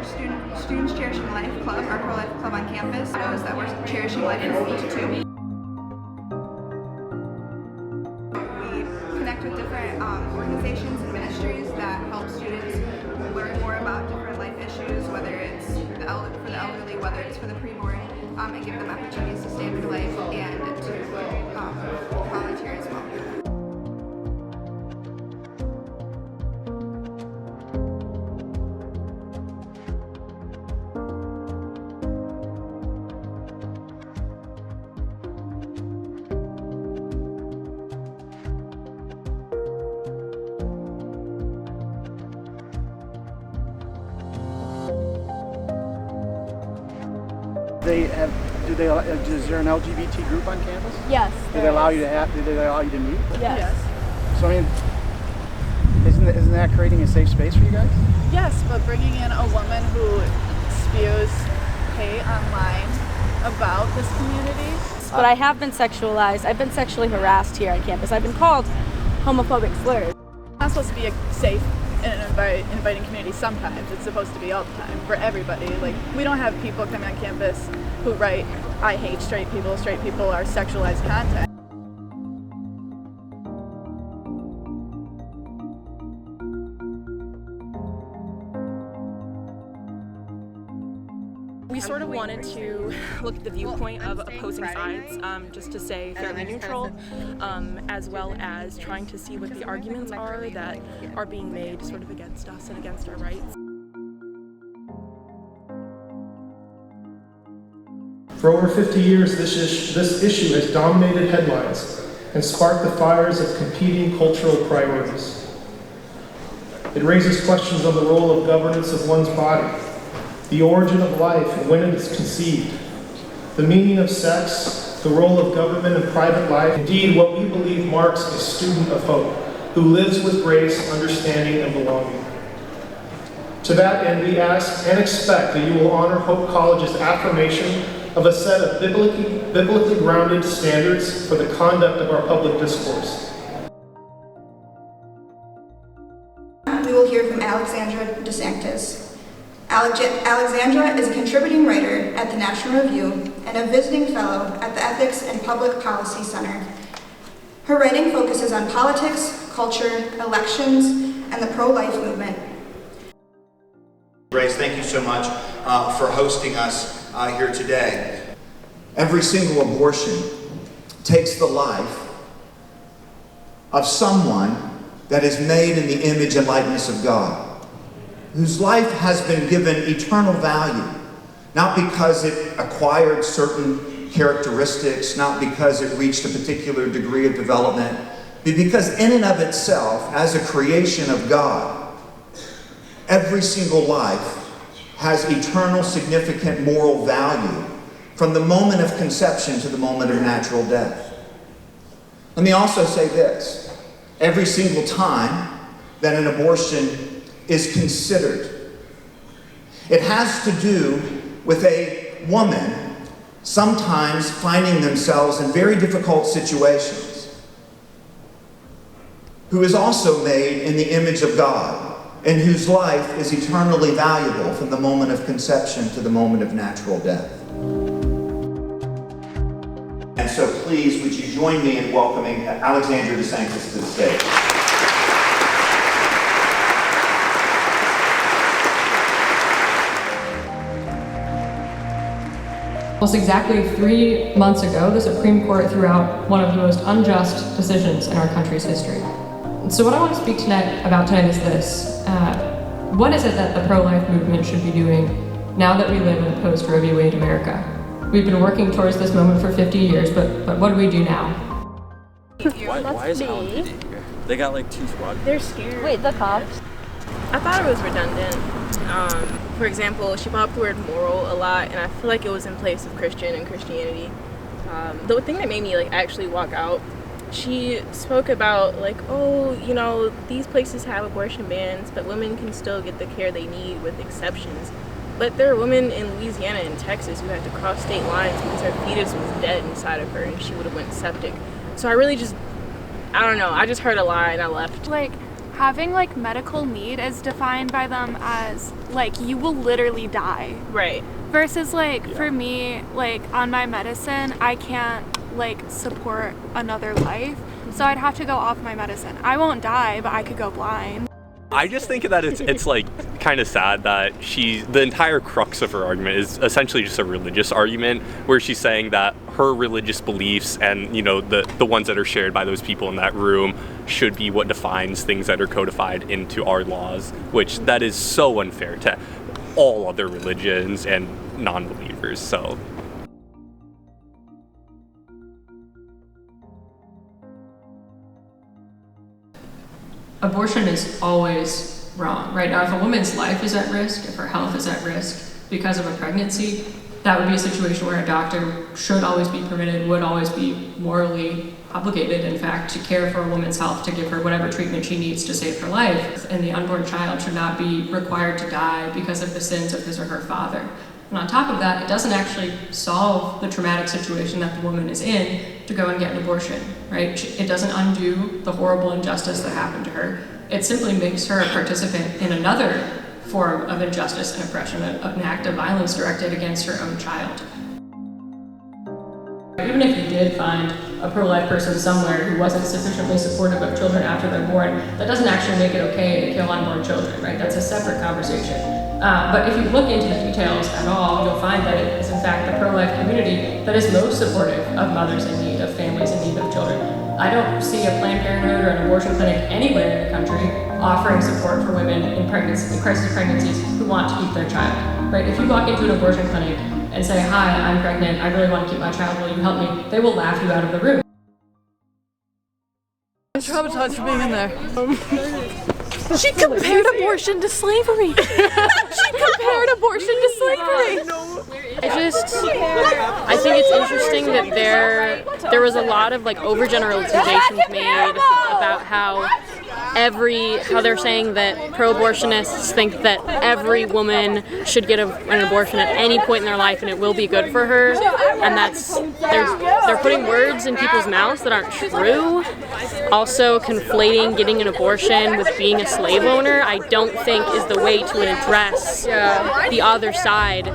Students Cherishing Life Club, our pro-life club on campus, knows that we're cherishing life from feet to tomb. We connect with different organizations and ministries that help students learn more about different life issues, whether it's for the elderly, whether it's for the preborn, and give them opportunities to stand for life and to volunteer as well. Is there an LGBT group on campus? Yes. Do they allow you to meet? Yes. So I mean, isn't that creating a safe space for you guys? Yes, but bringing in a woman who spews hate online about this community. But I have been sexualized. I've been sexually harassed here on campus. I've been called homophobic slurs. It's not supposed to be a safe and inviting community sometimes. It's supposed to be all the time for everybody. Like, we don't have people coming on campus who write, "I hate straight people are sexualized content." We sort of wanted to look at the viewpoint of opposing sides, just to say fairly neutral, as well as trying to see what the arguments are that are being made sort of against us and against our rights. For over 50 years, this issue has dominated headlines and sparked the fires of competing cultural priorities. It raises questions on the role of governance of one's body, the origin of life and when it is conceived, the meaning of sex, the role of government and private life, indeed what we believe marks a student of hope who lives with grace, understanding, and belonging. To that end, we ask and expect that you will honor Hope College's affirmation of a set of biblically grounded standards for the conduct of our public discourse. We will hear from Alexandra DeSanctis. Alexandra is a contributing writer at the National Review and a visiting fellow at the Ethics and Public Policy Center. Her writing focuses on politics, culture, elections, and the pro-life movement. Grace, thank you so much for hosting us here today. Every single abortion takes the life of someone that is made in the image and likeness of God, whose life has been given eternal value, not because it acquired certain characteristics, not because it reached a particular degree of development, but because in and of itself, as a creation of God, every single life has eternal, significant moral value from the moment of conception to the moment of natural death. Let me also say this. Every single time that an abortion is considered, it has to do with a woman sometimes finding themselves in very difficult situations, who is also made in the image of God, and whose life is eternally valuable from the moment of conception to the moment of natural death. And so please, would you join me in welcoming Alexandra DeSanctis to the stage. Almost exactly 3 months ago, the Supreme Court threw out one of the most unjust decisions in our country's history. So what I want to speak about tonight is this. What is it that the pro-life movement should be doing now that we live in a post-Roe v. Wade America? We've been working towards this moment for 50 years, but what do we do now? Why is Alan here? They got like 2 squad. They're scared. Wait, the cops? I thought it was redundant. For example, she brought up the word moral a lot, and I feel like it was in place of Christian and Christianity. The thing that made me actually walk out, she spoke about these places have abortion bans, but women can still get the care they need with exceptions. But there are women in Louisiana and Texas who had to cross state lines because her fetus was dead inside of her and she would have went septic. So I really I don't know, I just heard a lie and I left. having like medical need is defined by them as like you will literally die. Right. Versus like for me, like on my medicine, I can't like support another life. So I'd have to go off my medicine. I won't die, but I could go blind. I just think that it's like kind of sad that the entire crux of her argument is essentially just a religious argument where she's saying that her religious beliefs and, you know, the ones that are shared by those people in that room should be what defines things that are codified into our laws, which that is so unfair to all other religions and non-believers. So abortion is always wrong, right? Now, if a woman's life is at risk, if her health is at risk because of a pregnancy, that would be a situation where a doctor should always be permitted, would always be morally obligated, in fact, to care for a woman's health, to give her whatever treatment she needs to save her life. And the unborn child should not be required to die because of the sins of his or her father. And on top of that, it doesn't actually solve the traumatic situation that the woman is in to go and get an abortion, right? It doesn't undo the horrible injustice that happened to her. It simply makes her a participant in another form of injustice and oppression, an act of violence directed against her own child. Even if you did find a pro-life person somewhere who wasn't sufficiently supportive of children after they're born, that doesn't actually make it okay to kill unborn children, right? That's a separate conversation. But if you look into the details at all, you'll find that it is in fact the pro-life community that is most supportive of mothers in need, of families in need of children. I don't see a Planned Parenthood or an abortion clinic anywhere in the country offering support for women in crisis pregnancies who want to keep their child, right? If you walk into an abortion clinic and say, "Hi, I'm pregnant, I really want to keep my child, will you help me?" they will laugh you out of the room. I'm traumatized for being in there. She compared abortion to slavery. She compared abortion to slavery. I think it's interesting that there was a lot of like overgeneralizations made about how they're saying that pro-abortionists think that every woman should get an abortion at any point in their life and it will be good for her, and they're putting words in people's mouths that aren't true. Also, conflating getting an abortion with being a slave owner, I don't think is the way to address the other side.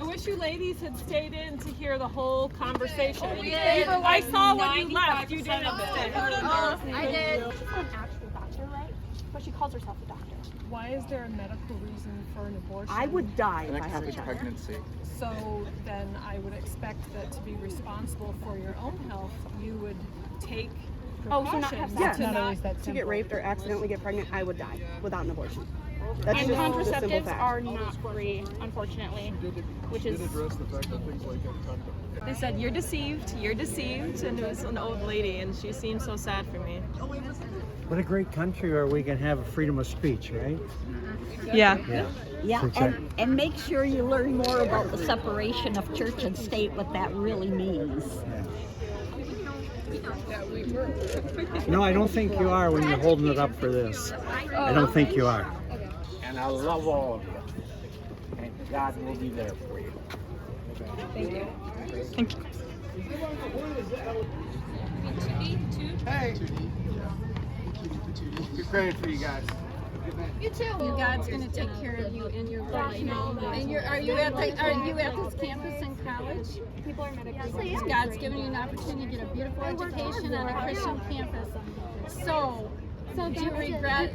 I wish you ladies had stayed in to hear the whole conversation. I saw when you left. You didn't stay. I did. She's not an actual doctor, right? But she calls herself a doctor. Why is there a medical reason for an abortion? I would die if I have a child. Pregnancy. So then I would expect that to be responsible for your own health, you would take precautions to get raped or accidentally get pregnant, I would die without an abortion. That's And just the simple contraceptives fact. are not free, unfortunately. Which is address the fact that things like that. They said, you're deceived, and it was an old lady, and she seemed so sad for me. What a great country where we can have freedom of speech, right? Yeah. Yeah, and make sure you learn more about the separation of church and state, what that really means. No, I don't think you are when you're holding it up for this. I don't think you are. And I love all of you. And God will be there for you. Thank you. Thank you. Hey. We're praying for you guys. You too. God's going to take care of you in your life. And are you at this campus in college? People are medically. God's giving you an opportunity to get a beautiful education on a Christian campus. So do you regret?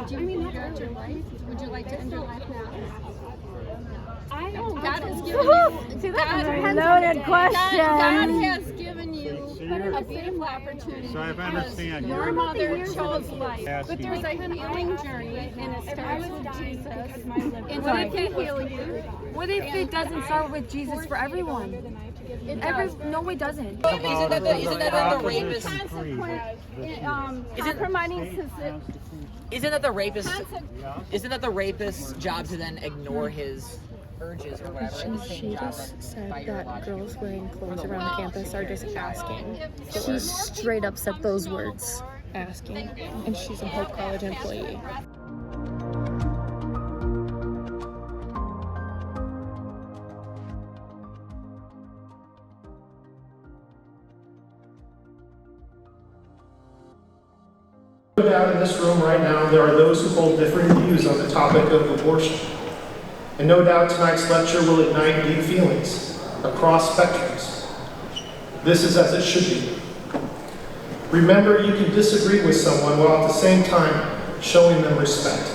Do you regret your life? Would you like to end your life now? God has given See, that's a loaded question. God has given you a beautiful opportunity. So I understand. Your mother chose life, but there's a healing journey, and it starts with Jesus. And what if He heals you? What if it doesn't start with Jesus for everyone? No, it doesn't. Isn't that the rapist? Isn't that the rapist's job to then ignore his urges or whatever? She just said that girls wearing clothes around campus are just asking. She straight up said those words, asking, and she's a Hope College employee. No doubt in this room right now, there are those who hold differing views on the topic of abortion. And no doubt tonight's lecture will ignite deep feelings across spectrums. This is as it should be. Remember, you can disagree with someone while at the same time showing them respect.